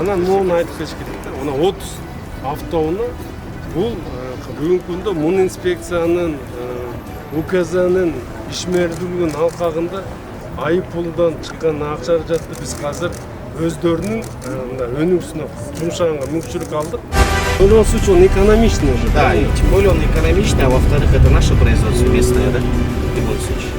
Анан моуну айтып кетиш керек да. Мына 30 автоунаа бул бүгүнкү күндө мун инспекциянын УКЗнын ишмердүүлүгүнүн алкагында айыппулдан чыккан акча жатты биз азыр өздөрүнүн өнүгүүсүнө жумшаганга мүмкүнчүлүк алдык. Ойлонуш үчүн экономичный же. Да, и тем более он экономичный, а во-вторых, это наше производство местное, да, в любом случае.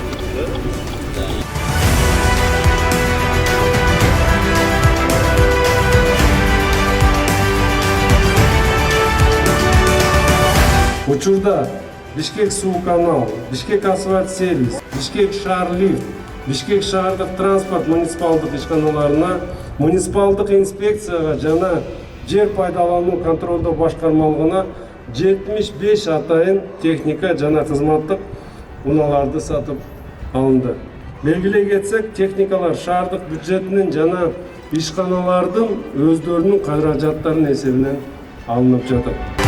Учурда Бишкек суу канал, Бишкек асфальт сервис, Бишкек шаар лифт, Бишкек шаардык транспорт муниципалдык ишканаларына, муниципалдык инспекцияга жана жер пайдалануу контролдоо башкармалыгына 75 атайын техника жана кызматтык унааларды сатып алынды. Белгилей кетсек, техникалар шаардык бюджетинин жана ишканалардын өздөрүнүн каражаттарынын эсебинен алынып жатат.